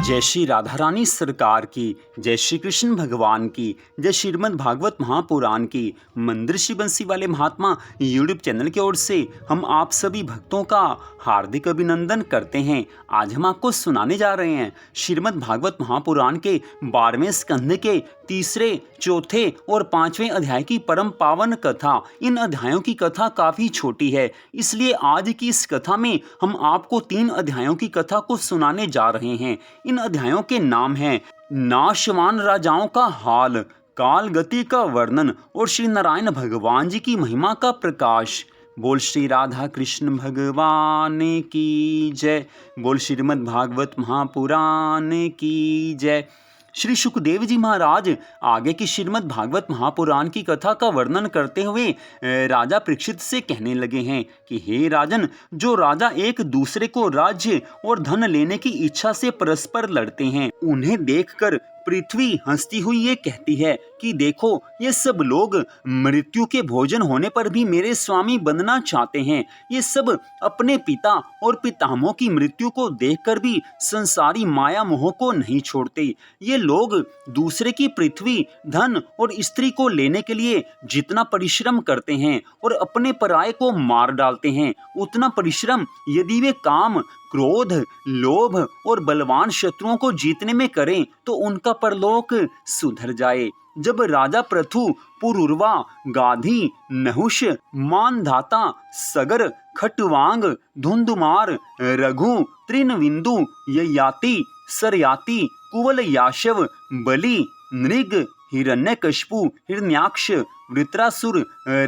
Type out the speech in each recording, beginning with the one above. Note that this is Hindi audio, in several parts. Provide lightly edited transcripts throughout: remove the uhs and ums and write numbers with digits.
जय श्री राधा रानी सरकार की, जय श्री कृष्ण भगवान की, जय श्रीमद् भागवत महापुराण की। मंदिर श्री बंसी वाले महात्मा यूट्यूब चैनल की ओर से हम आप सभी भक्तों का हार्दिक अभिनंदन करते हैं। आज हम आपको सुनाने जा रहे हैं श्रीमद् भागवत महापुराण के 12वें स्कंध के तीसरे, चौथे और 5वें अध्याय की परम पावन कथा। इन अध्यायों की कथा काफी छोटी है, इसलिए आज की इस कथा में हम आपको 3 अध्यायों की कथा को सुनाने जा रहे हैं। इन अध्यायों के नाम हैं नाशवान राजाओं का हाल, काल गति का वर्णन और श्री नारायण भगवान जी की महिमा का प्रकाश। बोल श्री राधा कृष्ण भगवान की जय। बोल श्रीमद् भागवत महापुराण की जय। श्री सुखदेव जी महाराज आगे की श्रीमद् भागवत महापुराण की कथा का वर्णन करते हुए राजा परीक्षित से कहने लगे हैं कि हे राजन, जो राजा एक दूसरे को राज्य और धन लेने की इच्छा से परस्पर लड़ते हैं, उन्हें देखकर पृथ्वी हंसती हुई ये कहती है कि देखो, ये सब लोग मृत्यु के भोजन होने पर भी मेरे स्वामी बनना चाहते हैं। ये सब अपने पिता और पितामहों की मृत्यु को देखकर भी संसारी माया मोह को नहीं छोड़ते। ये लोग दूसरे की पृथ्वी, धन और स्त्री को लेने के लिए जितना परिश्रम करते हैं और अपने पराये को मार डालते हैं, उतना परिश्रम यदि वे काम, क्रोध, लोभ और बलवान शत्रुओं को जीतने में करें तो उनका परलोक सुधर जाए। जब राजा पृथु, पुरुरवा, गाधी, नहुष, मानधाता, सगर, खटवांग, धुंधुमार, रघु, तृणविंदु, ययाति, सरयाति, कुवल याशव, बलि, नृग, हिरण्यकशिपु, हिरण्याक्ष, वृत्रासुर,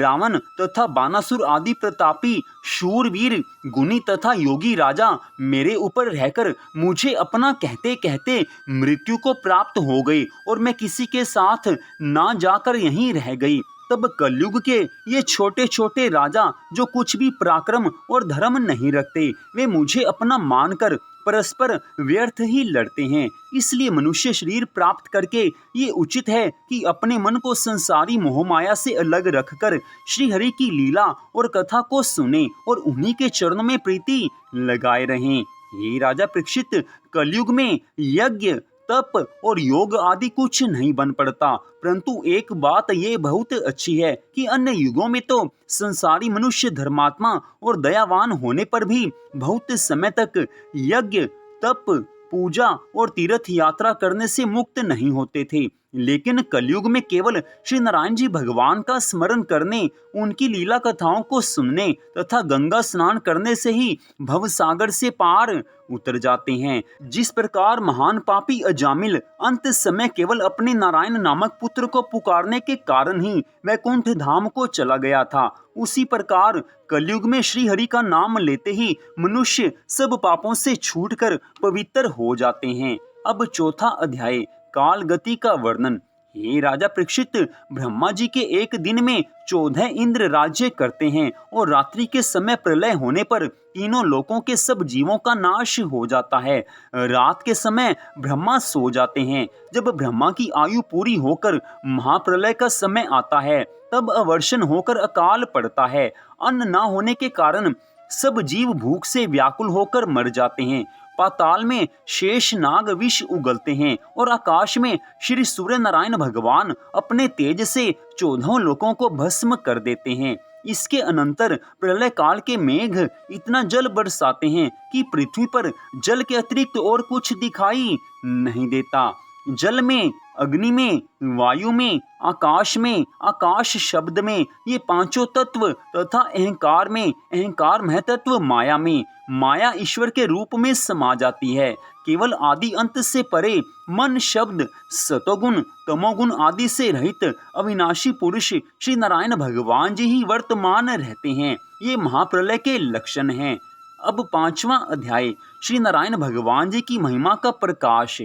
रावण तथा बानासुर आदि प्रतापी, शूरवीर, गुणी तथा योगी राजा मेरे ऊपर रहकर मुझे अपना कहते कहते मृत्यु को प्राप्त हो गए और मैं किसी के साथ ना जाकर यहीं रह गई। तब कलयुग के ये छोटे छोटे राजा जो कुछ भी पराक्रम और धर्म नहीं रखते, वे मुझे अपना मानकर परस्पर व्यर्थ ही लड़ते हैं। इसलिए मनुष्य शरीर प्राप्त करके ये उचित है कि अपने मन को संसारी मोहमाया से अलग रखकर श्री हरि की लीला और कथा को सुने और उन्हीं के चरणों में प्रीति लगाए रहें। ये राजा परीक्षित, कलयुग में यज्ञ, तप और योग आदि कुछ नहीं बन पड़ता, परंतु एक बात ये बहुत अच्छी है कि अन्य युगों में तो संसारी मनुष्य धर्मात्मा और दयावान होने पर भी बहुत समय तक यज्ञ, तप, पूजा और तीर्थ यात्रा करने से मुक्त नहीं होते थे। लेकिन कलयुग में केवल श्री नारायण जी भगवान का स्मरण करने, उनकी लीला कथाओं को सुनने तथा गंगा स्नान करने से ही भवसागर से पार उतर जाते हैं। जिस प्रकार महान पापी अजामिल अंत समय केवल अपने नारायण नामक पुत्र को पुकारने के कारण ही वैकुंठ धाम को चला गया था, उसी प्रकार कलयुग में श्री हरि का नाम लेते ही मनुष्य सब पापों से छूटकर पवित्र हो जाते हैं। अब चौथा अध्याय, काल गति का वर्णन। हे राजा परीक्षित, ब्रह्मा जी के एक दिन में 14 इंद्र राज्य करते हैं और रात्रि के समय प्रलय होने पर तीनों लोकों के सब जीवों का नाश हो जाता है। रात के समय ब्रह्मा सो जाते हैं। जब ब्रह्मा की आयु पूरी होकर महाप्रलय का समय आता है, तब अवर्षण होकर अकाल पड़ता है। अन्न न होने के कारण सब जीव भूख से व्याकुल होकर मर जाते हैं। पाताल में शेष नाग विष उगलते हैं और आकाश में श्री सूर्य नारायण भगवान अपने तेज से 14 लोकों को भस्म कर देते हैं। इसके अनंतर प्रलय काल के मेघ इतना जल बरसाते हैं कि पृथ्वी पर जल के अतिरिक्त और कुछ दिखाई नहीं देता। जल में, अग्नि में, वायु में, आकाश शब्द में, ये पांचों तत्व तथा अहंकार में, अहंकार महतत्व माया में, माया ईश्वर के रूप में समा जाती है। केवल आदि अंत से परे मन, शब्द, सतोगुण, तमोगुण आदि से रहित अविनाशी पुरुष श्री नारायण भगवान जी ही वर्तमान रहते हैं। ये महाप्रलय के लक्षण हैं। अब 5वां अध्याय, श्री नारायण भगवान जी की महिमा का प्रकाश।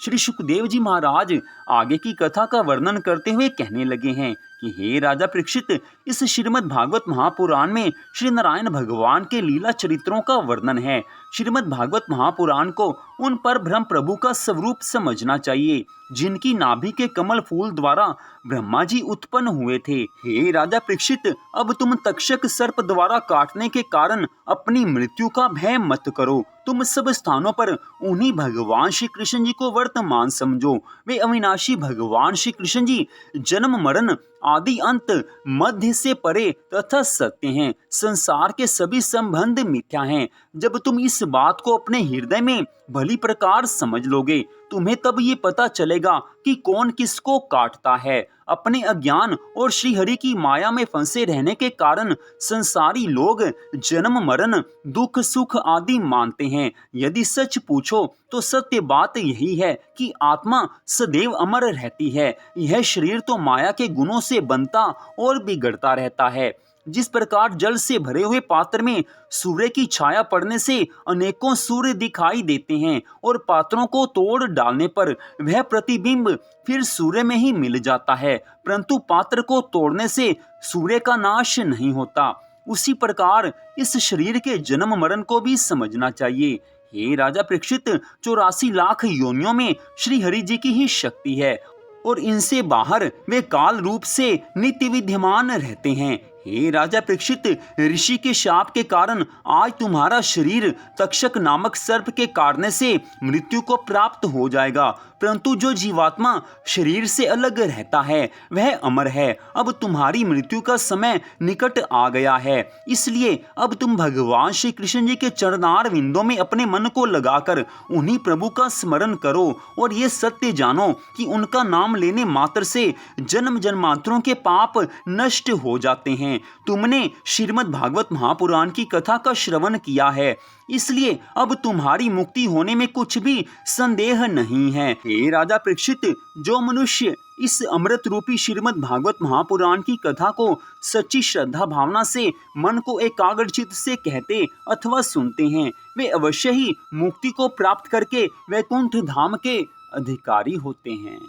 श्री सुखदेव जी महाराज आगे की कथा का वर्णन करते हुए कहने लगे हैं कि हे राजा परीक्षित, इस श्रीमद् भागवत महापुराण में श्री नारायण भगवान के लीला चरित्रों का वर्णन है। श्रीमद् भागवत महापुराण को उन पर ब्रह्म प्रभु का स्वरूप समझना चाहिए जिनकी नाभि के कमल फूल द्वारा ब्रह्मा जी उत्पन्न हुए थे। हे राजा परीक्षित, अब तुम तक्षक सर्प द्वारा काटने के कारण अपनी मृत्यु का भय मत करो। तुम सब स्थानों पर उन्हीं भगवान श्री कृष्ण जी को वर्तमान समझो। वे अविनाशी भगवान श्री कृष्ण जी जन्म मरण आदि अंत मध्य से परे तथा सत्य हैं। संसार के सभी संबंध मिथ्या हैं। जब तुम इस बात को अपने हृदय में भली प्रकार समझ लोगे, तुम्हें तब ये पता चलेगा कि कौन किसको काटता है। अपने अज्ञान और श्री हरि की माया में फंसे रहने के कारण संसारी लोग जन्म मरण दुख सुख आदि मानते हैं। यदि सच पूछो तो सत्य बात यही है कि आत्मा सदैव अमर रहती है। यह शरीर तो माया के गुणों से बनता और बिगड़ता रहता है। जिस प्रकार जल से भरे हुए पात्र में सूर्य की छाया पड़ने से अनेकों सूर्य दिखाई देते हैं और पात्रों को तोड़ डालने पर वह प्रतिबिंब फिर सूर्य में ही मिल जाता है, परंतु पात्र को तोड़ने से सूर्य का नाश नहीं होता, उसी प्रकार इस शरीर के जन्म मरण को भी समझना चाहिए। हे राजा परीक्षित, 84 लाख योनियों में श्री हरि जी की ही शक्ति है और इनसे बाहर वे काल रूप से नित्य विद्यमान रहते हैं। हे राजा परीक्षित, ऋषि के शाप के कारण आज तुम्हारा शरीर तक्षक नामक सर्प के काटने से मृत्यु को प्राप्त हो जाएगा, परंतु जो जीवात्मा शरीर से अलग रहता है वह अमर है। अब तुम्हारी मृत्यु का समय निकट आ गया है, इसलिए अब तुम भगवान श्री कृष्ण जी के चरणार विंदों में अपने मन को लगाकर उन्हीं प्रभु का स्मरण करो और ये सत्य जानो कि उनका नाम लेने मात्र से जन्म जन्मांतरों के पाप नष्ट हो जाते हैं। तुमने श्रीमद् भागवत महापुराण की कथा का श्रवण किया है, इसलिए अब तुम्हारी मुक्ति होने में कुछ भी संदेह नहीं है। हे राजा परीक्षित, जो मनुष्य इस अमृत रूपी श्रीमद् भागवत महापुराण की कथा को सच्ची श्रद्धा भावना से मन को एकाग्रचित्त से कहते अथवा सुनते हैं, वे अवश्य ही मुक्ति को प्राप्त करके वैकुंठ धाम के अधिकारी होते हैं।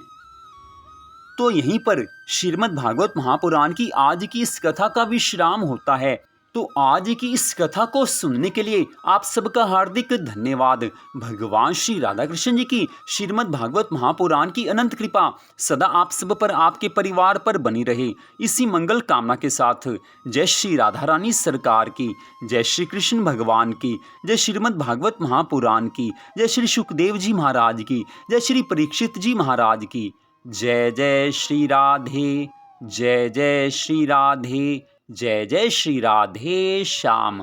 तो यहीं पर श्रीमद् भागवत महापुराण की आज की इस कथा का विश्राम होता है। तो आज की इस कथा को सुनने के लिए आप सबका हार्दिक धन्यवाद। भगवान श्री राधा कृष्ण जी की श्रीमद् भागवत महापुराण की अनंत कृपा सदा आप सब पर, आपके परिवार पर बनी रहे, इसी मंगल कामना के साथ जय श्री राधा रानी सरकार की, जय श्री कृष्ण भगवान की, जय श्रीमद् भागवत महापुराण की, जय श्री सुखदेव जी महाराज की, जय श्री परीक्षित जी महाराज की। जय जय श्री राधे, जय जय श्री राधे, जय जय श्री राधे श्याम।